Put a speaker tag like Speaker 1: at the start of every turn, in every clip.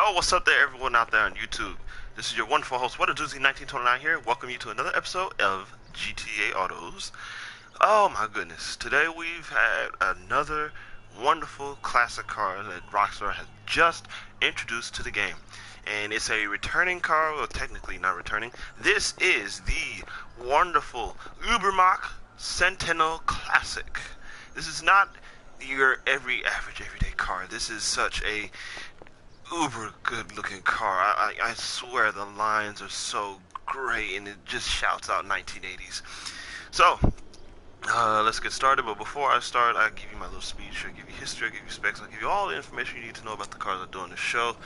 Speaker 1: Yo, what's up there, everyone out there on YouTube? This is your wonderful host, What a Doozy 1929 here. Welcome you to another episode of GTA Autos. Oh my goodness, today we've had another wonderful classic car that Rockstar has just introduced to the game. And it's a returning car, well technically not returning. This is the wonderful Ubermacht Sentinel Classic. This is not your everyday car. This is such a uber good looking car. I swear the lines are so great and it just shouts out 1980s. So, let's get started. But before I start, I'll give you my little speech. I'll give you history, I'll give you specs, I'll give you all the information you need to know about the cars I do on the show.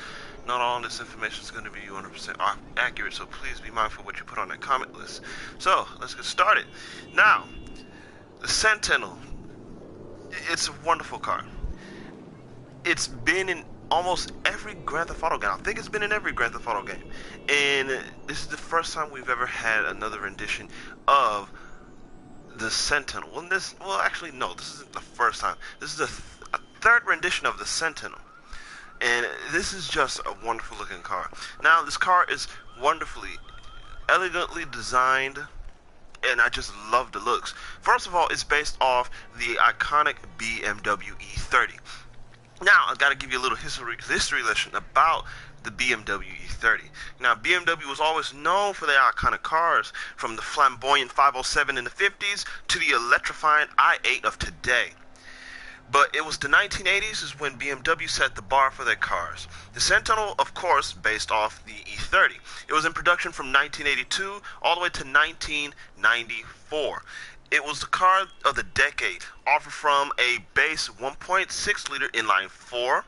Speaker 1: Not all this information is going to be 100% accurate, so please be mindful of what you put on that comment list. So, let's get started. Now, the Sentinel. It's a wonderful car. It's been in almost every Grand Theft Auto game. I think it's been in every Grand Theft Auto game. And this is the first time we've ever had another rendition of the Sentinel. Well, actually, no, this isn't the first time. This is a third rendition of the Sentinel. And this is just a wonderful looking car. Now, this car is wonderfully, elegantly designed, and I just love the looks. First of all, it's based off the iconic BMW E30. Now, I've got to give you a little history lesson about the BMW E30. Now, BMW was always known for their iconic cars, from the flamboyant 507 in the 50s to the electrifying i8 of today. But it was the 1980s is when BMW set the bar for their cars. The Sentinel, of course, based off the E30. It was in production from 1982 all the way to 1994. It was the car of the decade, offered from a base 1.6 liter inline 4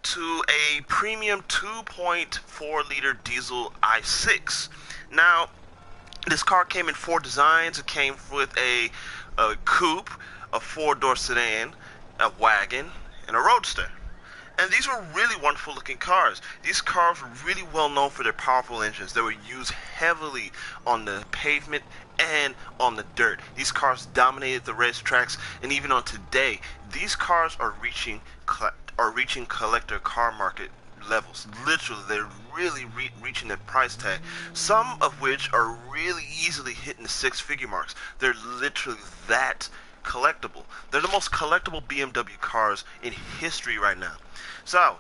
Speaker 1: to a premium 2.4 liter diesel i6. Now, this car came in 4 designs. It came with a coupe, a 4-door sedan, a wagon, and a roadster. And these were really wonderful looking cars. These cars were really well known for their powerful engines. They were used heavily on the pavement and on the dirt. These cars dominated the racetracks, and even on today, these cars are reaching collector car market levels. Literally, they're really reaching that price tag. Some of which are really easily hitting the 6-figure marks. They're literally that collectible. They're the most collectible BMW cars in history right now. So,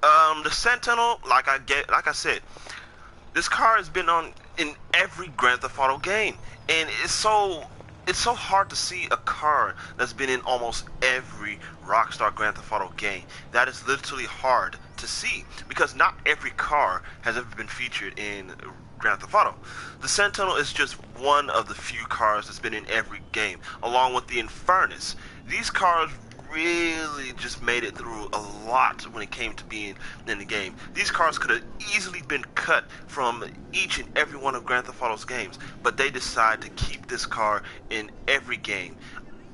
Speaker 1: the Sentinel, like I said, this car has been in every Grand Theft Auto game, and it's so hard to see a car that's been in almost every Rockstar Grand Theft Auto game. That is literally hard to see because not every car has ever been featured in Grand Theft Auto. The Sentinel is just one of the few cars that's been in every game, along with the Infernus. These cars really just made it through a lot when it came to being in the game. These cars could have easily been cut from each and every one of Grand Theft Auto's games, but they decided to keep this car in every game.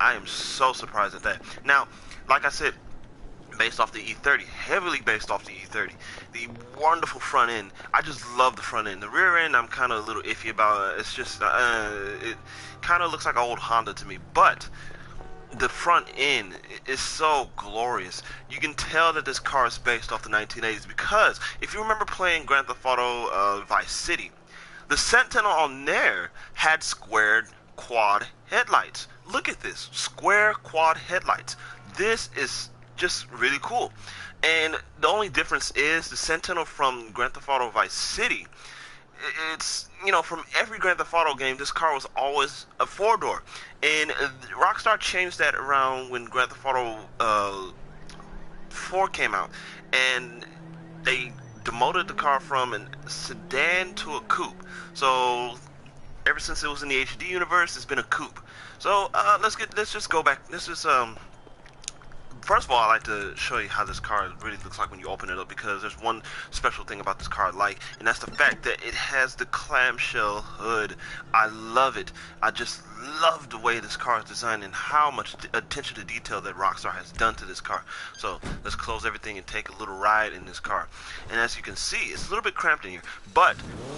Speaker 1: I am so surprised at that. Now, like I said, based off the E30, heavily based off the E30. The wonderful front end, I just love the front end. The rear end, I'm kind of a little iffy about. It's just, it kind of looks like an old Honda to me, but the front end is so glorious. You can tell that this car is based off the 1980s because if you remember playing Grand Theft Auto Vice City, the Sentinel on there had squared quad headlights. Look at this, square quad headlights. This is just really cool. And the only difference is the Sentinel from Grand Theft Auto Vice City. It's, from every Grand Theft Auto game, this car was always a 4-door. And Rockstar changed that around when Grand Theft Auto 4 came out. And they demoted the car from a sedan to a coupe. So ever since it was in the HD universe, it's been a coupe. So let's just go back. First of all, I like to show you how this car really looks like when you open it up, because there's one special thing about this car I like, and that's the fact that it has the clamshell hood. I love it. I just love the way this car is designed and how much attention to detail that Rockstar has done to this car. So let's close everything and take a little ride in this car. And as you can see, it's a little bit cramped in here, but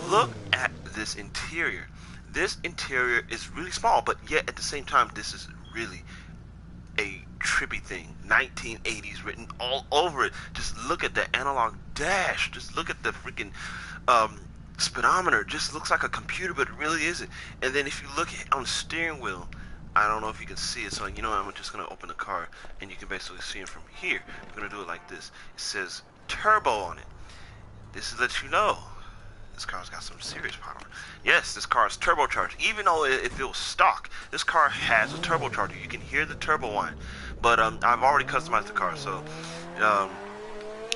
Speaker 1: look at this interior. This interior is really small, but yet at the same time, this is really a trippy thing. 1980s written all over it. Just look at the analog dash. Just look at the freaking speedometer. Just looks like a computer, but it really isn't. And then if you look on the steering wheel, I don't know if you can see it, so you know I'm just going to open the car, and you can basically see it from here. I'm going to do it like this. It says turbo on it. This lets you know this car's got some serious power. Yes, this car is turbocharged. Even though it feels stock, this car has a turbocharger. You can hear the turbo whine. But I've already customized the car, so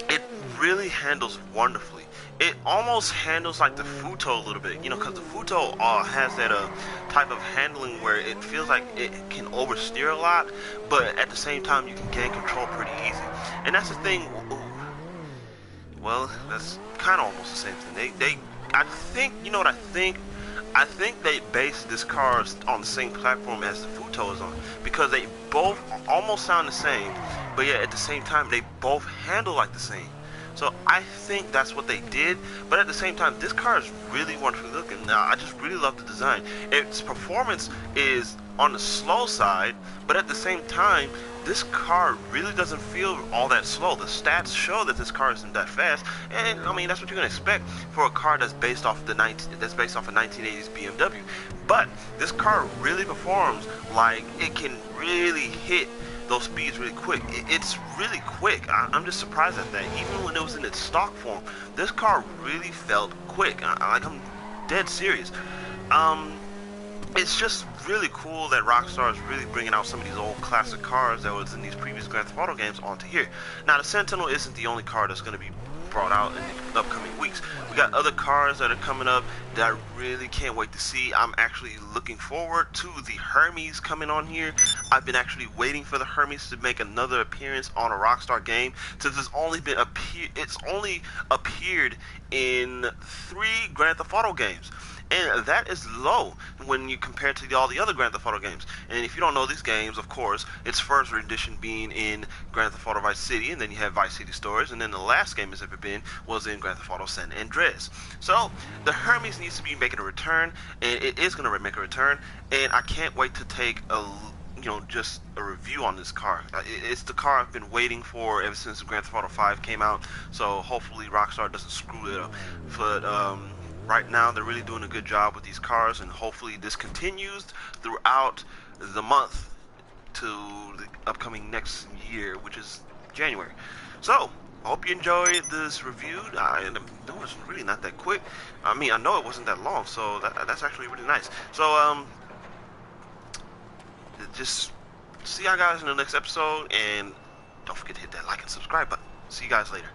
Speaker 1: it really handles wonderfully. It almost handles like the Futo a little bit, you know, because the Futo has that type of handling where it feels like it can oversteer a lot, but at the same time you can gain control pretty easy. And that's the thing. Well, that's kind of almost the same thing. I think, you know what I think? I think they based this car on the same platform as the Futo is on, because they both almost sound the same, but yet at the same time they both handle like the same. So I think that's what they did, but at the same time, this car is really wonderfully looking. Now, I just really love the design. Its performance is on the slow side, but at the same time, this car really doesn't feel all that slow. The stats show that this car isn't that fast, and I mean that's what you're gonna expect for a car that's based off a 1980s BMW. But this car really performs like it can really hit those speeds really quick. It's really quick. I'm just surprised at that. Even when it was in its stock form, this car really felt quick. I'm dead serious. It's just really cool that Rockstar is really bringing out some of these old classic cars that was in these previous Grand Theft Auto games onto here. Now, the Sentinel isn't the only car that's going to be brought out in the upcoming weeks. We got other cars that are coming up that I really can't wait to see. I'm actually looking forward to the Hermes coming on here. I've been actually waiting for the Hermes to make another appearance on a Rockstar game, since it's only appeared in 3 Grand Theft Auto games. And that is low when you compare it to all the other Grand Theft Auto games. And if you don't know these games, of course, its first rendition being in Grand Theft Auto Vice City, and then you have Vice City Stories, and then the last game it's ever been was in Grand Theft Auto San Andreas. So the Hermes needs to be making a return, and it is going to make a return, and I can't wait to take just a review on this car. It's the car I've been waiting for ever since Grand Theft Auto 5 came out, so hopefully Rockstar doesn't screw it up. But right now, they're really doing a good job with these cars, and hopefully this continues throughout the month to the upcoming next year, which is January. So, I hope you enjoyed this review. I know it's really not that quick. I mean, I know it wasn't that long, so that's actually really nice. So, just see you guys in the next episode, and don't forget to hit that like and subscribe button. See you guys later.